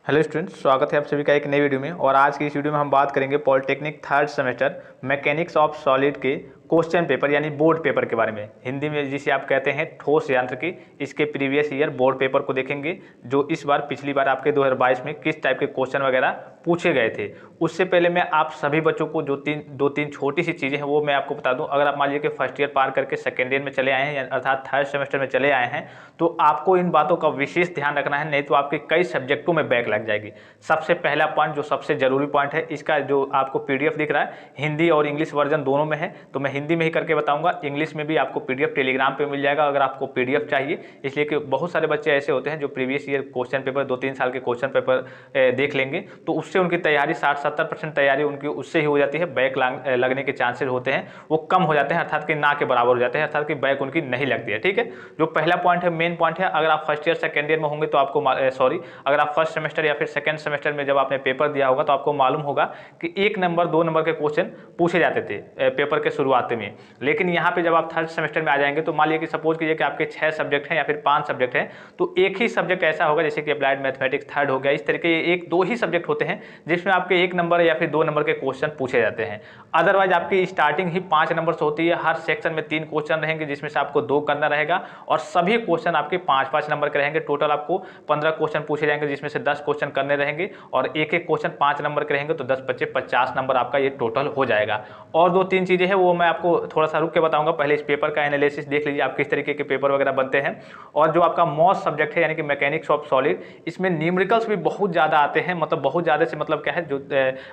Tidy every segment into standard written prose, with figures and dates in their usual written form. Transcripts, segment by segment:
Hello students, स्वागत है आप सभी का एक नई वीडियो में। और आज की इस वीडियो में हम बात करेंगे polytechnic third semester mechanics of solid के क्वेश्चन पेपर यानी बोर्ड पेपर के बारे में। हिंदी में जिसे आप कहते हैं ठोस यांत्रिकी, इसके प्रीवियस ईयर बोर्ड पेपर को देखेंगे जो इस बार पिछली बार आपके 2022 में किस टाइप के क्वेश्चन वगैरह पूछे गए थे। उससे पहले मैं आप सभी बच्चों को जो दो तीन छोटी सी चीज़ें हैं वो मैं आपको बता दूं। अगर आप मान लीजिए कि फर्स्ट ईयर पार करके सेकेंड ईयर में चले आए हैं अर्थात थर्ड सेमेस्टर में चले आए हैं, तो आपको इन बातों का विशेष ध्यान रखना है, नहीं तो आपके कई सब्जेक्टों में बैक लग जाएगी। सबसे पहला पॉइंट जो सबसे जरूरी पॉइंट है, इसका जो आपको पीडीएफ दिख रहा है हिंदी और इंग्लिश वर्जन दोनों में है, तो मैं हिंदी में ही करके बताऊंगा। इंग्लिश में भी आपको पीडीएफ टेलीग्राम पे मिल जाएगा अगर आपको पीडीएफ चाहिए। इसलिए कि बहुत सारे बच्चे ऐसे होते हैं जो प्रीवियस ईयर क्वेश्चन पेपर 2-3 साल के क्वेश्चन पेपर देख लेंगे तो उससे उनकी तैयारी 60-70% तैयारी उनकी उससे ही हो जाती है। बैक लगने के चांसेस होते हैं वो कम हो जाते हैं, अर्थात कि ना के बराबर हो जाते हैं, अर्थात कि बैक उनकी नहीं लगती है। ठीक है, जो पहला पॉइंट है, मेन पॉइंट है, अगर आप फर्स्ट ईयर सेकेंड ईयर में होंगे तो आपको अगर आप फर्स्ट सेमेस्टर या फिर सेकंड सेमेस्टर में जब आपने पेपर दिया होगा तो आपको मालूम होगा कि 1 नंबर 2 नंबर के क्वेश्चन पूछे जाते थे पेपर के शुरुआत में। लेकिन यहाँ पे जब आप थर्ड सेमेस्टर में आ जाएंगे तो मान लीजिए कि सपोज कीजिए कि आपके 6 सब्जेक्ट हैं या फिर 5 सब्जेक्ट हैं, तो एक ही सब्जेक्ट ऐसा होगा जैसे कि अप्लाइड मैथमेटिक्स थर्ड हो गया, इस तरीके 1-2 ही सब्जेक्ट होते हैं जिसमें आपके 1 नंबर या फिर 2 नंबर के क्वेश्चन पूछे जाते हैं। अदरवाइज आपकी स्टार्टिंग ही 5 नंबर से होती है। हर सेक्शन में 3 क्वेश्चन रहेंगे जिसमें से आपको 2 करना रहेगा और सभी क्वेश्चन आपके 5-5 नंबर के रहेंगे। टोटल आपको 15 क्वेश्चन पूछे जाएंगे जिसमें से 10 क्वेश्चन करने रहेंगे और एक एक क्वेश्चन 5 नंबर के रहेंगे, तो 10-25 50 नंबर आपका ये टोटल हो जाएगा। और 2-3 चीज़ें हैं वो मैं आपको थोड़ा सा रुक के बताऊंगा। पहले इस पेपर का एनालिसिस देख लीजिए आप किस तरीके के पेपर वगैरह बनते हैं। और जो आपका मोस्ट सब्जेक्ट है यानी कि मैकेनिक्स ऑफ सॉलिड, इसमें न्यूमेरिकल्स भी बहुत ज़्यादा आते हैं। मतलब बहुत ज़्यादा से मतलब क्या है, जो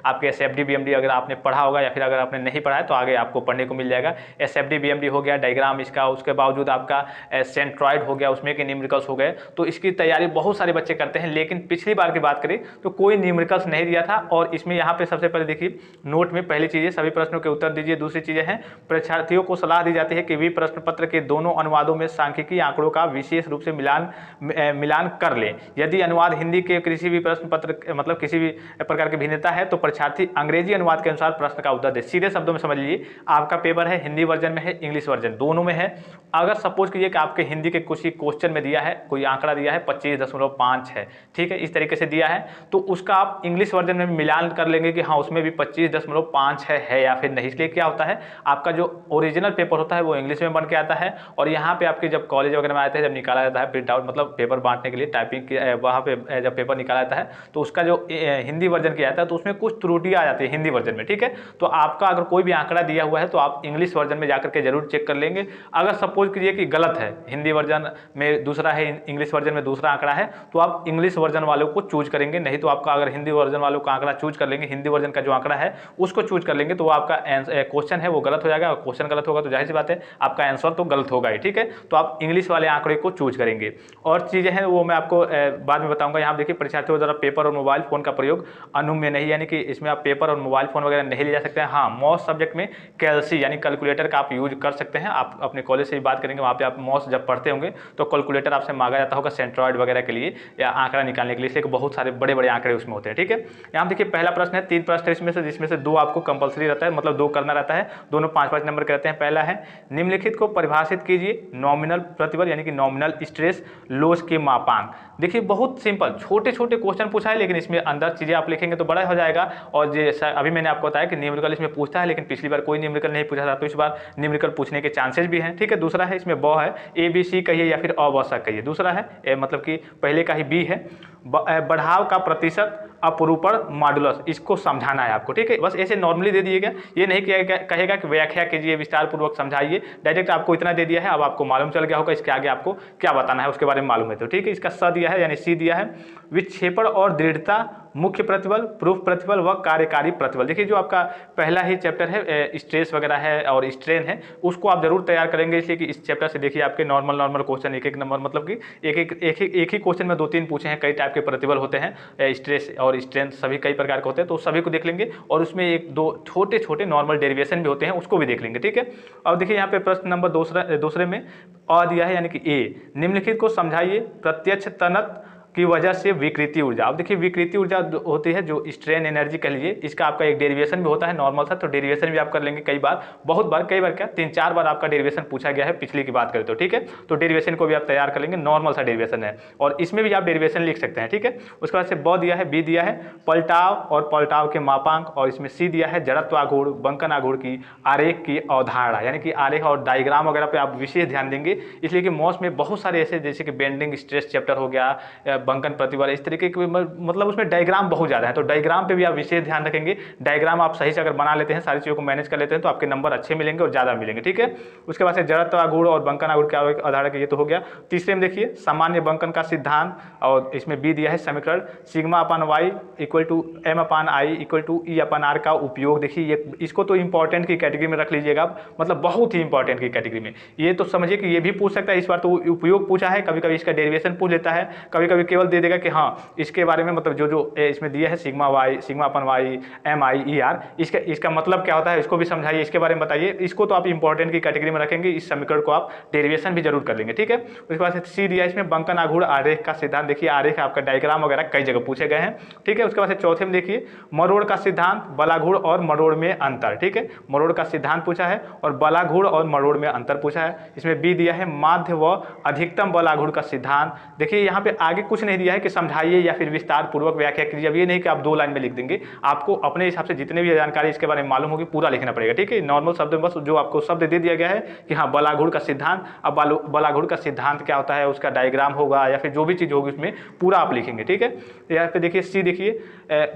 आपके एसएफडी बीएमडी अगर आपने पढ़ा होगा या फिर अगर आपने नहीं पढ़ा है तो आगे आपको पढ़ने को मिल जाएगा। एसएफडी बीएमडी हो गया, डायग्राम इसका, उसके बावजूद आपका सेंट्रॉइड हो गया, उसमें के न्यूमेरिकल्स हो गए, तो इसकी तैयारी बहुत सारे बच्चे करते हैं। लेकिन पिछली बार की बात करें तो कोई न्यूमेरिकल्स नहीं दिया था। और इसमें यहाँ पे सबसे पहले देखिए नोट में पहली चीज़ है सभी प्रश्नों के उत्तर दीजिए। दूसरी चीज़ें हैं परीक्षार्थियों को सलाह दी जाती है कि वे प्रश्न पत्र के दोनों अनुवादों में सांख्यिकी आंकड़ों का विशेष रूप से मिलान कर लें। यदि अनुवाद हिंदी के किसी भी प्रश्न पत्र मतलब किसी भी प्रकार की भिन्नता है तो परीक्षार्थी अंग्रेजी अनुवाद के अनुसार प्रश्न का उत्तर दे। सीधे शब्दों में समझ लीजिए, आपका पेपर है हिंदी वर्जन में है, इंग्लिश वर्जन दोनों में है। अगर सपोज कीजिए कि आपके हिंदी के कुछ ही क्वेश्चन में दिया है, कोई आंकड़ा दिया है 25.5 है, ठीक है, इस तरीके से दिया है, तो उसका आप इंग्लिश वर्जन में मिलान कर लेंगे कि हाँ उसमें भी 25.5 है या फिर नहीं। इसलिए क्या होता है, आपका जो ओरिजिनल पेपर होता है वो इंग्लिश में बन के आता है और यहाँ पे आपके जब कॉलेज वगैरह में आते हैं, जब निकाला जाता है प्रिंट आउट मतलब पेपर बांटने के लिए टाइपिंग की, वहाँ पे जब पेपर निकाला जाता है तो उसका जो हिंदी वर्जन किया जाता है तो उसमें कुछ त्रुटियाँ आ जाती है हिंदी वर्जन में। ठीक है, तो आपका अगर कोई भी आंकड़ा दिया हुआ है तो आप इंग्लिश वर्जन में जाकर के जरूर चेक कर लेंगे। अगर सपोज कीजिए कि गलत है, हिंदी वर्जन में दूसरा है, इंग्लिश वर्जन में दूसरा आंकड़ा है, तो आप इंग्लिश वर्जन वालों को चूज करेंगे। नहीं तो आपका अगर हिंदी वर्जन वालों का आंकड़ा चूज कर लेंगे, हिंदी वर्जन का जो आंकड़ा है उसको चूज कर लेंगे, तो वो आपका क्वेश्चन है वो गलत हो जाएगा। और क्वेश्चन गलत होगा तो जाहिर सी बात है आपका आंसर तो गलत होगा ही। ठीक है, तो आप इंग्लिश वाले आंकड़े को चूज करेंगे। और चीज़ें हैं वो मैं आपको बाद में बताऊंगा। यहाँ देखिए परीक्षार्थियों द्वारा पेपर और मोबाइल फोन का प्रयोग अनुम्य नहीं, यानी कि इसमें आप पेपर और मोबाइल फोन वगैरह नहीं ले जा सकते हैं। हाँ, मोस्ट सब्जेक्ट में कैलसी यानी कैलकुलेटर का आप यूज कर सकते हैं। आप अपने कॉलेज से ही बात करेंगे, वहाँ पे आप मोस्ट जब पढ़ते होंगे तो कैलकुलेटर आपसे मांगा जाता होगा सेंट्रॉइड वगैरह के लिए या आंकड़ा निकालने के लिए, इसलिए बहुत सारे बड़े बड़े आंकड़े उसमें होते हैं। ठीक है, यहाँ देखिए पहला प्रश्न है, 3 प्रश्न इसमें से जिसमें से 2 आपको कंपलसरी रहता है, मतलब 2 करना रहता है, दोनों 5-5 नंबर के रहते हैं। पहला है निम्नलिखित को परिभाषित कीजिए, नॉमिनल प्रतिबल यानी कि नॉमिनल स्ट्रेस लोच के मापांक। देखिए बहुत सिंपल छोटे छोटे क्वेश्चन पूछा है, लेकिन इसमें अंदर चीजें आप लिखेंगे तो बड़ा हो जाएगा। और जैसा अभी मैंने आपको बताया कि न्यूमेरिकल इसमें पूछता है, लेकिन पिछली बार कोई न्यूमेरिकल नहीं पूछा था, तो इस बार न्यूमेरिकल पूछने के चांसेस भी हैं। ठीक है, दूसरा है इसमें ब है, ABC कहिए या फिर अवश्य कहिए। दूसरा है मतलब कि पहले का ही B है, बढ़ाव का प्रतिशत अपरूपण मॉडुलस, इसको समझाना है आपको। ठीक है, बस ऐसे नॉर्मली दे दिएगा, ये नहीं कहेगा कि व्याख्या कीजिए विस्तार पूर्वक समझाइए, डायरेक्ट आपको इतना दे दिया है। अब आपको मालूम चल गया होगा इसके आगे आपको क्या बताना है, उसके बारे में मालूम है तो ठीक है। इसका स दिया है यानी C दिया है, विक्षेपण और दृढ़ता, मुख्य प्रतिबल, प्रूफ प्रतिबल व कार्यकारी प्रतिबल। देखिए जो आपका पहला ही चैप्टर है स्ट्रेस वगैरह है और स्ट्रेन है, उसको आप जरूर तैयार करेंगे। इसलिए कि इस चैप्टर से देखिए आपके नॉर्मल क्वेश्चन एक नंबर, मतलब कि एक ही क्वेश्चन में 2-3 पूछे हैं। कई टाइप के प्रतिबल होते हैं, स्ट्रेस और स्ट्रेन सभी कई प्रकार के होते हैं, तो सभी को देख लेंगे। और उसमें 1-2 छोटे छोटे नॉर्मल डेरिवेशन भी होते हैं, उसको भी देख लेंगे। ठीक है, अब देखिए यहाँ पे प्रश्न नंबर दूसरे में अ दिया है यानी कि A, निम्नलिखित को समझाइए, प्रत्यक्ष तनत की वजह से विकृति ऊर्जा। अब देखिए विकृति ऊर्जा होती है जो स्ट्रेन एनर्जी कह लीजिए, इसका आपका एक डेरिवेशन भी होता है नॉर्मल सा, तो डेरिवेशन भी आप कर लेंगे कई बार, बहुत बार, कई बार क्या 3-4 बार आपका डेरिवेशन पूछा गया है पिछली की बात करें तो, ठीक है। तो डेरिवेशन को भी आप तैयार कर लेंगे, नॉर्मल सा डेरिवेशन है और इसमें भी आप डेरिवेशन लिख सकते हैं, ठीक है। उसके बाद से ब दिया है, बी दिया है पलटाव और पलटाव के मापांक, और इसमें सी दिया है जड़त्व आघूर्ण बंकन आघूर्ण की आरेख की अवधारणा, यानी कि आरेख और डायग्राम वगैरह पे आप विशेष ध्यान देंगे, इसलिए कि मॉस में बहुत सारे ऐसे जैसे कि बेंडिंग स्ट्रेस चैप्टर हो गया, बंकन प्रतिबल, इस तरीके के मतलब उसमें डायग्राम बहुत ज़्यादा है, तो डायग्राम पे भी आप विशेष ध्यान रखेंगे। डायग्राम आप सही से अगर बना लेते हैं, सारी चीज़ों को मैनेज कर लेते हैं, तो आपके नंबर अच्छे मिलेंगे और ज़्यादा मिलेंगे, ठीक है। उसके बाद से जड़त्व आघूर्ण और बंकन आघूर्ण के अवधारणा के, ये तो हो गया। तीसरे में देखिए सामान्य बंकन का सिद्धांत, और इसमें बी दिया है समीकरण sigma upon Y equal to M upon I equal to E upon R का उपयोग। देखिए ये इसको तो इंपॉर्टेंट की कैटेगरी में रख लीजिएगा, मतलब बहुत ही इंपॉर्टेंट की कैटेगरी में। ये तो समझिए कि ये भी पूछ सकता है, इस बार तो उपयोग पूछा है, कभी कभी इसका डेरिवेशन पूछ लेता है, कभी कभी केवल दे देगा कि हाँ इसके बारे में, मतलब जो इसमें दिया है सिग्मा वाई, सिग्मा अपन वाई, एम आई ई आर, इसका मतलब क्या होता है इसको भी समझाइए, इसके बारे में बताइए। इसको तो आप इंपॉर्टेंट की कैटेगरी में रखेंगे, इस समीकरण को आप डेरिवेशन भी जरूर कर लेंगे, ठीक है। उसके बाद सी दिया इसमें बंकन आघूर्ण आरेख का सिद्धांत, देखिए आरेख आपका डायग्राम वगैरह कई जगह पूछे गए हैं, ठीक है। उसके बाद चौथे में देखिए मरोड़ का सिद्धांत, बलाघूर्ण और मरोड़ में अंतर, ठीक है। मरोड़ का सिद्धांत पूछा है और बलाघूर्ण और मरोड़ में अंतर पूछा है। इसमें बी दिया है माध्य व अधिकतम बलाघूर्ण का सिद्धांत। देखिए यहाँ पे आगे कुछ नहीं दिया है कि समझाइए या फिर विस्तार पूर्वक व्याख्या कीजिए, अब ये नहीं कि आप 2 लाइन में लिख देंगे, आपको अपने हिसाब से जितने भी जानकारी इसके बारे में मालूम होगी पूरा लिखना पड़ेगा, ठीक है। नॉर्मल शब्द में बस जो आपको शब्द दे दिया गया है कि हाँ बलाघूर्ण का सिद्धांत, अब बलाघूर्ण का सिद्धांत क्या होता है, उसका डायग्राम होगा या फिर जो भी चीज़ होगी उसमें पूरा आप लिखेंगे, ठीक है। यहाँ पे देखिए सी देखिए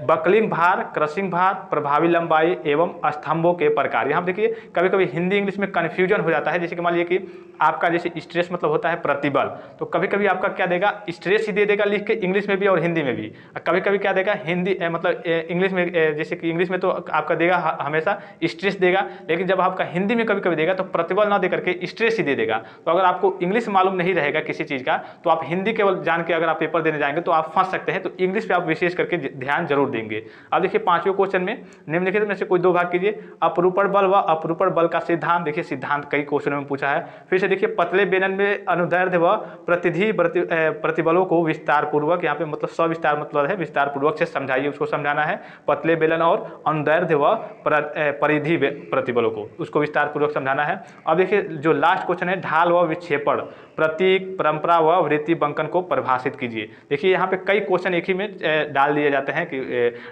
बकलिंग भार, क्रशिंग भार, प्रभावी लंबाई एवं स्तंभों के प्रकार। यहाँ देखिए कभी कभी हिंदी इंग्लिश में कन्फ्यूजन हो जाता है, जैसे कि मान लीजिए कि आपका जैसे स्ट्रेस मतलब होता है प्रतिबल, तो कभी कभी आपका क्या देगा स्ट्रेस ही दे देगा लिख के इंग्लिश में भी और हिंदी में भी, कभी कभी क्या देगा हिंदी मतलब इंग्लिश में, जैसे कि इंग्लिश में तो आपका देगा हमेशा स्ट्रेस देगा, लेकिन जब आपका हिंदी में कभी कभी देगा तो प्रतिबल ना दे करके स्ट्रेस ही दे देगा। तो अगर आपको इंग्लिश मालूम नहीं रहेगा किसी चीज़ का, तो आप हिंदी केवल जान के अगर आप पेपर देने जाएंगे तो आप फंस सकते हैं, तो इंग्लिश पे आप विशेष करके ध्यान जरूर देंगे। अब देखिए 5वें क्वेश्चन में निम्नलिखित में से कोई 2 भाग कीजिए। अपरूपण बल व अपरूपण बल का सिद्धांत, देखिए सिद्धांत कई क्वेश्चनों में पूछा है। फिर से देखिए पतले बेलन में अनुदैर्ध्य व प्रतिधि प्रतिबलों को विस्तार पूर्वक, यहाँ पे मतलब सविस्तार मतलब है विस्तार पूर्वक से समझाइए, उसको समझाना है। पतले बेलन और अनुदैर्ध्य व परिधि प्रतिबलों को उसको विस्तार पूर्वक समझाना है। अब देखिए जो लास्ट क्वेश्चन है ढाल व विक्षेपण, प्रतीक, परंपरा व वृत्ति बंकन को परिभाषित कीजिए। देखिए यहाँ पे कई क्वेश्चन एक ही में डाल दिए जाते हैं कि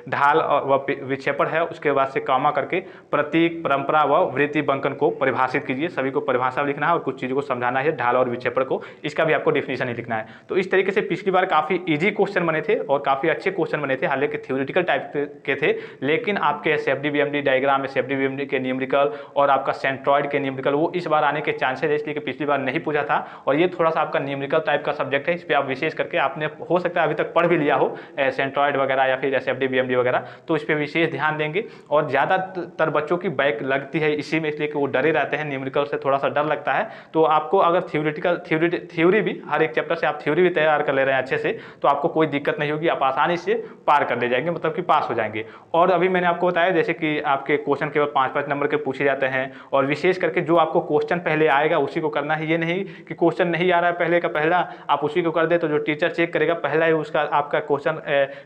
ढाल व विक्षेपण है, उसके बाद से कॉमा करके प्रतीक, परंपरा व वृत्ति बंकन को परिभाषित कीजिए। सभी को परिभाषा लिखना है और कुछ चीज़ों को समझाना है ढाल और विक्षेपण को, इसका भी आपको डेफिनेशन ही लिखना है। तो इस तरीके से पिछली बार काफ़ी ईजी क्वेश्चन बने थे और काफ़ी अच्छे क्वेश्चन बने थे, हालांकि थ्योरेटिकल टाइप के थे, लेकिन आपके SFD BMD diagram, SFD BMD के न्यूमेरिकल और आपका सेंट्रॉइड के न्यूमेरिकल वो इस बार आने के चांसेस है, इसलिए कि पिछली बार नहीं पूछा था और ये थोड़ा सा आपका न्यूमेरिकल टाइप का सब्जेक्ट है, इस पर आप विशेष करके आपने हो सकता है अभी तक पढ़ भी लिया हो सेंट्रॉइड वगैरह या फिर SFD BMD वगैरह, तो इस पर विशेष ध्यान देंगे। और ज़्यादातर बच्चों की बैक लगती है इसी में, इसलिए कि वो डरे रहते हैं, न्यूमेरिकल से थोड़ा सा डर लगता है। तो आपको अगर थ्योरी भी हर एक चैप्टर से आप थ्योरी भी तैयार कर ले रहे हैं अच्छे से, तो आपको कोई दिक्कत नहीं होगी, आप आसानी से पार कर ले जाएंगे, मतलब कि पास हो जाएंगे। और अभी मैंने आपको बताया जैसे कि आपके क्वेश्चन केवल 5-5 नंबर के पूछे जाते हैं, और विशेष करके जो आपको क्वेश्चन पहले आएगा उसी को करना है। ये नहीं कि क्वेश्चन नहीं आ रहा है पहले का पहला आप उसी को कर दे, तो जो टीचर चेक करेगा पहला ही उसका आपका क्वेश्चन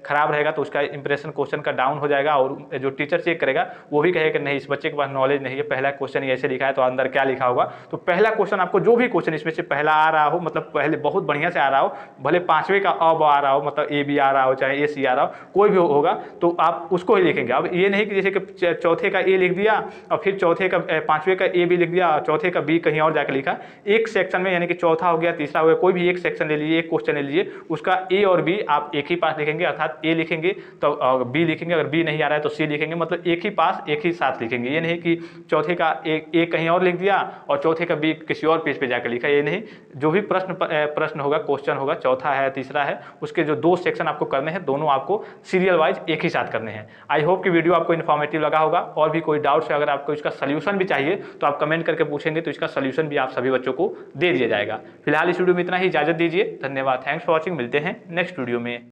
खराब रहेगा तो उसका इंप्रेशन क्वेश्चन का डाउन हो जाएगा, और जो टीचर चेक करेगा वो भी कहेगा कि नहीं इस बच्चे के पास नॉलेज नहीं है, पहला क्वेश्चन ऐसे लिखा है तो अंदर क्या लिखा होगा। तो पहला क्वेश्चन आपको जो भी क्वेश्चन इसमें से पहला आ रहा हो, मतलब पहले बहुत बढ़िया से आ रहा हो, भले 5वें का अब आ रहा हो, मतलब AB आ रहा हो चाहे AC आ रहा हो, कोई भी होगा तो आप उसको ही लिखेंगे। अब ये नहीं कि जैसे कि चौथे का A लिख दिया और फिर चौथे का 5वें का A भी लिख दिया और चौथे का B कहीं और जाकर लिखा, एक सेक्शन में, यानी कि चौथा हो गया तीसरा हो गया, कोई भी एक सेक्शन ले लीजिए, एक क्वेश्चन ले लीजिए, उसका A और B आप एक ही पास लिखेंगे, अर्थात A लिखेंगे तो B लिखेंगे, अगर B नहीं आ रहा है तो C लिखेंगे, मतलब एक ही पास एक ही साथ लिखेंगे। ये नहीं कि चौथे का A कहीं और लिख दिया और चौथे का B किसी और पेज पे जाकर लिखा, ये नहीं। जो भी प्रश्न होगा, क्वेश्चन होगा, चौथा है तीसरा है, उसके जो 2 सेक्शन आपको करने हैं दोनों आपको सीरियल वाइज एक ही साथ करने हैं। आई होप कि वीडियो आपको इन्फॉर्मेटिव लगा होगा। और भी कोई डाउट्स है, अगर आपको इसका सोल्यूशन भी चाहिए तो आप कमेंट करके पूछेंगे तो इसका सोल्यूशन भी आप सभी बच्चों को दे दिया जाएगा। फिलहाल इस वीडियो में इतना ही, इजाजत दीजिए, धन्यवाद, थैंक्स फॉर वॉचिंग, मिलते हैं नेक्स्ट वीडियो में।